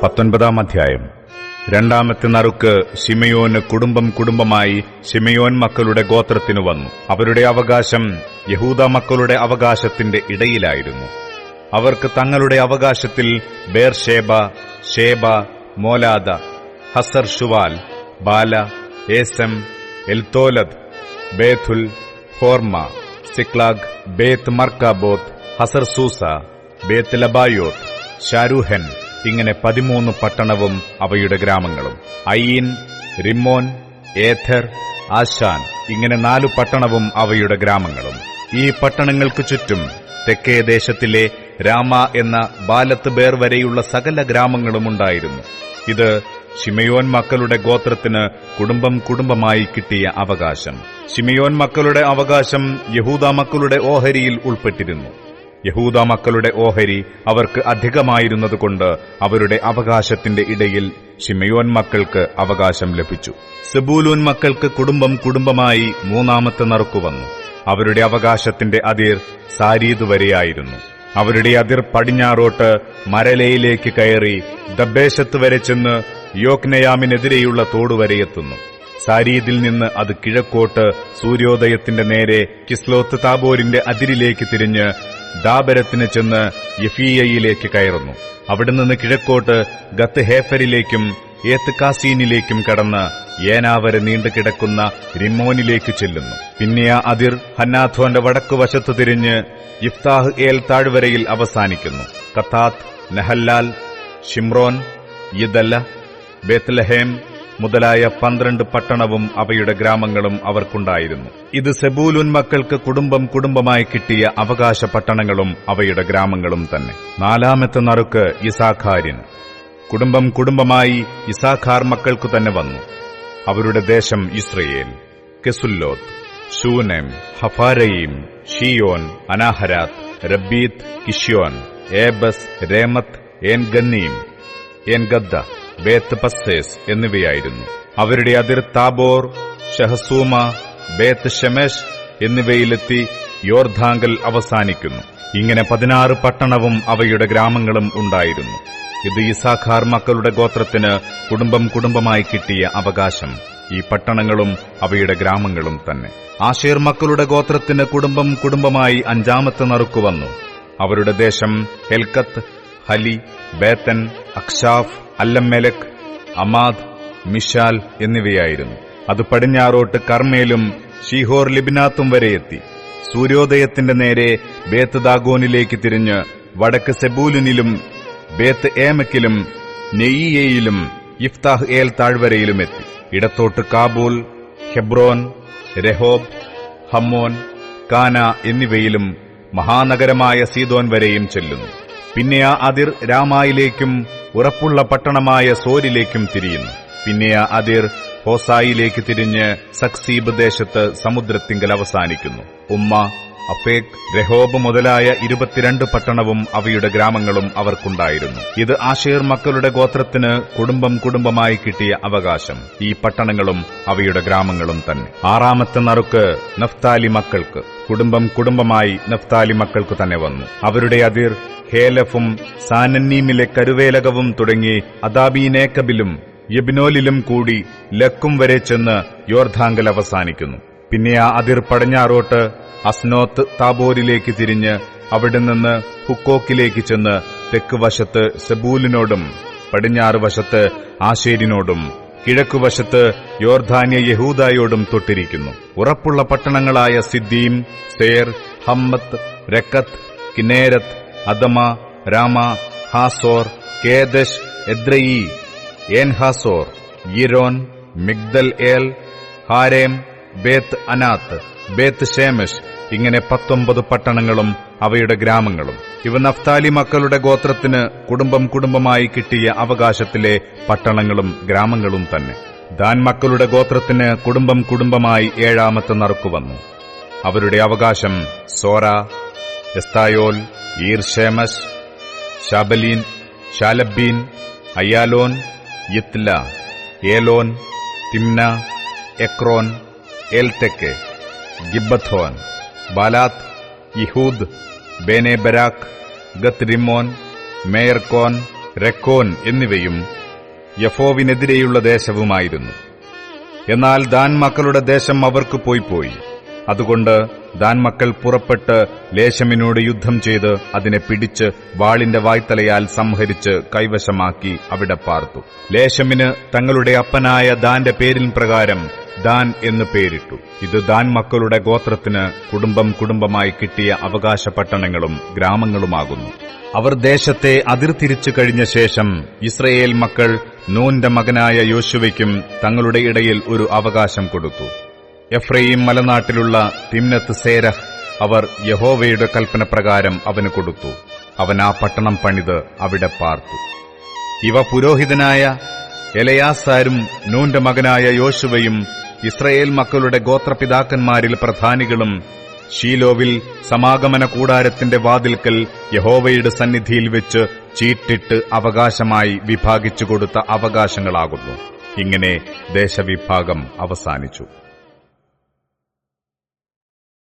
19 അധ്യായം. രണ്ടാമത്തെ നറുക്ക് ശിമയോന് കുടുംബം കുടുംബമായി ശിമയോൻ മക്കളുടെ ഗോത്രത്തിനു വന്നു. അവരുടെ അവകാശം യഹൂദ മക്കളുടെ അവകാശത്തിന്റെ ഇടയിലായിരുന്നു. അവർക്ക് തങ്ങളുടെ അവകാശത്തിൽ ബേർഷേബ, ഷേബ, മോലാദ, ഹസർ ഷുവാൽ, ബാല, ഏസം, എൽത്തോലദ്, ബേഥുൽ, ഹോർമ, സിക്ലാഗ്, ബേത്ത് മർക്കാബോത്ത്, ഹസർ സൂസ, ബേത്ത് ലബായോത്ത്, ഷാരൂഹൻ, ഇങ്ങനെ 13 പട്ടണവും അവയുടെ ഗ്രാമങ്ങളും. അയീൻ, റിമ്മോൻ, ഏഥർ, ആശാൻ, ഇങ്ങനെ 4 പട്ടണവും അവയുടെ ഗ്രാമങ്ങളും. ഈ പട്ടണങ്ങൾക്ക് ചുറ്റും തെക്കേ ദേശത്തിലെ രാമ എന്ന ബാലത്ത് ബേർ വരെയുള്ള സകല ഗ്രാമങ്ങളും ഉണ്ടായിരുന്നു. ഇത് ശിമയോൻ മക്കളുടെ ഗോത്രത്തിന് കുടുംബം കുടുംബമായി കിട്ടിയ അവകാശം. ശിമയോൻ മക്കളുടെ അവകാശം യഹൂദ മക്കളുടെ ഓഹരിയിൽ ഉൾപ്പെട്ടിരുന്നു. യഹൂദ മക്കളുടെ ഓഹരി അവർക്ക് അധികമായിരുന്നതുകൊണ്ട് അവരുടെ അവകാശത്തിന്റെ ഇടയിൽ ശിമയോൻ മക്കൾക്ക് അവകാശം ലഭിച്ചു. സെബൂലൂൻ മക്കൾക്ക് കുടുംബം കുടുംബമായി 3-ാമത്തെ നറുക്കു വന്നു. അവരുടെ അവകാശത്തിന്റെ അതിർ സാരീദ് വരെയായിരുന്നു. അവരുടെ അതിർ പടിഞ്ഞാറോട്ട് മരലയിലേക്ക് കയറി ദബ്ബേശത്ത് വരെ ചെന്ന് യോക്നെയാമിനെതിരെയുള്ള തോടുവരെ എത്തുന്നു. സാരീദിൽ നിന്ന് അത് കിഴക്കോട്ട് സൂര്യോദയത്തിന്റെ നേരെ കിസ്ലോത്ത് താബോരിന്റെ അതിരിലേക്ക് തിരിഞ്ഞ് ദാബരത്തിന് ചെന്ന് യഫീയയിലേക്ക് കയറുന്നു. അവിടെ നിന്ന് കിഴക്കോട്ട് ഗത്ത് ഹേഫരിലേക്കും ഏത്ത് കാസീനിലേക്കും കടന്ന് ഏനാവരെ നീണ്ടുകിടക്കുന്ന റിമ്മോനിലേക്ക് ചെല്ലുന്നു. പിന്നെ ആ അതിർ ഹന്നാഥോന്റെ വടക്കുവശത്ത് തിരിഞ്ഞ് യിഫ്താഹ് ഏൽ താഴ്വരയിൽ അവസാനിക്കുന്നു. കത്താത്ത്, നഹല്ലാൽ, ഷിമ്രോൻ, യിദല്ല, ബേത്ലഹേം മുതലായ 12 പട്ടണവും അവയുടെ ഗ്രാമങ്ങളും അവർക്കുണ്ടായിരുന്നു. ഇത് സെബൂലൂൻ മക്കൾക്ക് കുടുംബം കുടുംബമായി കിട്ടിയ അവകാശ പട്ടണങ്ങളും അവയുടെ ഗ്രാമങ്ങളും തന്നെ. 4-ാമത്തെ നറുക്ക് യിസാഖാരിന്. കുടുംബം കുടുംബമായി യിസാഖാർ മക്കൾക്കു തന്നെ വന്നു. അവരുടെ ദേശം ഇസ്രയേൽ, കെസുല്ലോത്ത്, ശൂനം, ഹഫാരയീം, ഷിയോൻ, അനാഹരാത്ത്, രബ്ബീത്ത്, കിഷ്യോൻ, ഏബസ്, രേമത്ത്, ഏൻ ഗന്നീം, ഏൻ ഗദ്ദ, ബേത്ത് പസ്സേസ് എന്നിവയായിരുന്നു. അവരുടെ അതിർ താബോർ, ഷഹസൂമ, ബേത്ത് ഷെമെഷ് എന്നിവയിലെത്തി യോർധാങ്കൽ അവസാനിക്കുന്നു. ഇങ്ങനെ 16 പട്ടണവും അവയുടെ ഗ്രാമങ്ങളും ഉണ്ടായിരുന്നു. ഇത് യിസാഖാർ മക്കളുടെ ഗോത്രത്തിന് കുടുംബം കുടുംബമായി കിട്ടിയ അവകാശം. ഈ പട്ടണങ്ങളും അവയുടെ ഗ്രാമങ്ങളും തന്നെ. ആശേർ മക്കളുടെ ഗോത്രത്തിന് കുടുംബം കുടുംബമായി 5-ാമത്തെ നറുക്കു വന്നു. അവരുടെ ദേശം ഹെൽക്കത്ത്, ഹലി, ബേത്തൻ, അക്ഷാഫ്, അല്ലമെലക്, അമാദ്, മിഷാൽ എന്നിവയായിരുന്നു. അത് പടിഞ്ഞാറോട്ട് കർമ്മേലും ഷീഹോർ ലിബ്നാത്തും വരെ എത്തി. സൂര്യോദയത്തിന്റെ നേരെ ബേത്ത് ദാഗോനിലേക്ക് തിരിഞ്ഞ് വടക്ക് സെബൂലിനിലും ബേത്ത് ഏമക്കിലും നെയ്യയിലും യിഫ്താഹ് ഏൽ താഴ്വരയിലും എത്തി. ഇടത്തോട്ട് കാബൂൽ, ഹെബ്രോൻ, രഹോബ്, ഹമ്മോൻ, കാന എന്നിവയിലും മഹാനഗരമായ സീദോൻ വരെയും ചെല്ലുന്നു. പിന്നെ ആ അതിർ രാമായിലേക്കും ഉറപ്പുള്ള പട്ടണമായ സോരിലേക്കും തിരിയുന്നു. പിന്നെ ആ അതിർ ഹോസായിലേക്ക് തിരിഞ്ഞ് സക്സീബ് ദേശത്ത് സമുദ്രത്തിങ്കൽ അവസാനിക്കുന്നു. ഉമ്മ, അഫേക്, രഹോബ് മുതലായ 22 പട്ടണവും അവയുടെ ഗ്രാമങ്ങളും അവർക്കുണ്ടായിരുന്നു. ഇത് ആശേർ മക്കളുടെ ഗോത്രത്തിന് കുടുംബം കുടുംബമായി കിട്ടിയ അവകാശം. ഈ പട്ടണങ്ങളും അവയുടെ ഗ്രാമങ്ങളും തന്നെ. 6-ാമത്തെ നറുക്ക് നഫ്താലി മക്കൾക്ക്. കുടുംബം കുടുംബമായി നഫ്താലി മക്കൾക്ക് തന്നെ വന്നു. അവരുടെ അതിർ ഹേലഫും സാനന്നീമിലെ കരുവേലകവും തുടങ്ങി അദാബീനേക്കബിലും യബ്നോലിലും കൂടി ലക്കും വരെ ചെന്ന് യോർധാങ്കൽ അവസാനിക്കുന്നു. പിന്നെ ആ അതിർ പടിഞ്ഞാറോട്ട് അസ്നോത്ത് താബോരിലേക്ക് തിരിഞ്ഞ് അവിടെ നിന്ന് ഹുക്കോക്കിലേക്ക് ചെന്ന് തെക്ക് വശത്ത് സെബൂലിനോടും പടിഞ്ഞാറ് വശത്ത് ആശേരിനോടും കിഴക്കുവശത്ത് യോർധാന്യ യഹൂദായോടും തൊട്ടിരിക്കുന്നു. ഉറപ്പുള്ള പട്ടണങ്ങളായ സിദ്ദീം, സേർ, ഹമ്മത്ത്, രക്കത്ത്, കിന്നേരത്ത്, അദമ, രാമ, ഹാസോർ, കേദശ്, എദ്രയി, ഏൻ ഹാസോർ, യിരോൻ, മിഗ്ദൽ ഏൽ, ഹാരേം, ബേത്ത് അനാത്ത്, ബേത്ത് ഷേമെഷ്, ഇങ്ങനെ 19 പട്ടണങ്ങളും അവയുടെ ഗ്രാമങ്ങളും. ഇവ നഫ്താലി മക്കളുടെ ഗോത്രത്തിന് കുടുംബം കുടുംബമായി കിട്ടിയ അവകാശത്തിലെ പട്ടണങ്ങളും ഗ്രാമങ്ങളും തന്നെ. ദാൻ മക്കളുടെ ഗോത്രത്തിന് കുടുംബം കുടുംബമായി 7-ാമത്തെ നറുക്കു വന്നു. അവരുടെ അവകാശം സോറ, Eshtaol, ഈർഷേമസ്, ഷാബലീൻ, ഷാലബീൻ, അയ്യാലോൻ, യിത്ല, Elon, തിമ്ന, Ekron, എൽതെക്ക്, ഗിബ്ബത്തോൻ, ബാലാത്ത്, Jehud, ബേനെ Barack, ഗത്ത് റിമ്മോൻ, മേയർകോൻ, രക്കോൻ എന്നിവയും യഫോവിനെതിരെയുള്ള ദേശവുമായിരുന്നു. എന്നാൽ ദാൻ മക്കളുടെ ദേശം അവർക്ക് പോയി. അതുകൊണ്ട് ദാൻ മക്കൾ പുറപ്പെട്ട് ലേശമിനോട് യുദ്ധം ചെയ്ത് അതിനെ പിടിച്ച് വാളിന്റെ വായ്ത്തലയാൽ സംഹരിച്ച് കൈവശമാക്കി അവിടെ പാർത്തു. ലേശമിന് തങ്ങളുടെ അപ്പനായ ദാന്റെ പേരിൻ പ്രകാരം ദാൻ എന്ന് പേരിട്ടു. ഇത് ദാൻ മക്കളുടെ ഗോത്രത്തിന് കുടുംബമായി കിട്ടിയ അവകാശ പട്ടണങ്ങളും ഗ്രാമങ്ങളുമാകുന്നു. അവർ ദേശത്തെ അതിർത്തിരിച്ചു കഴിഞ്ഞ ശേഷം ഇസ്രയേൽ മക്കൾ നൂന്റെ മകനായ യോശുവയ്ക്കും തങ്ങളുടെ ഇടയിൽ ഒരു അവകാശം കൊടുത്തു. എഫ്രയീം മലനാട്ടിലുള്ള തിമ്നത്ത് സേരഹ് അവർ യഹോവയുടെ കൽപ്പനപ്രകാരം അവന് കൊടുത്തു. അവൻ ആ പട്ടണം പണിത് അവിടെ പാർത്തു. ഇവ പുരോഹിതനായ എലയാസാരും നൂന്റെ മകനായ യോശുവയും ഇസ്രയേൽ മക്കളുടെ ഗോത്രപിതാക്കന്മാരിൽ പ്രധാനികളും ശീലോവിൽ സമാഗമന കൂടാരത്തിന്റെ വാതിൽക്കൽ യഹോവയുടെ സന്നിധിയിൽ വെച്ച് ചീട്ടിട്ട് അവകാശമായി വിഭാഗിച്ചു കൊടുത്ത അവകാശങ്ങളാകുന്നു. ഇങ്ങനെ ദേശവിഭാഗം അവസാനിച്ചു.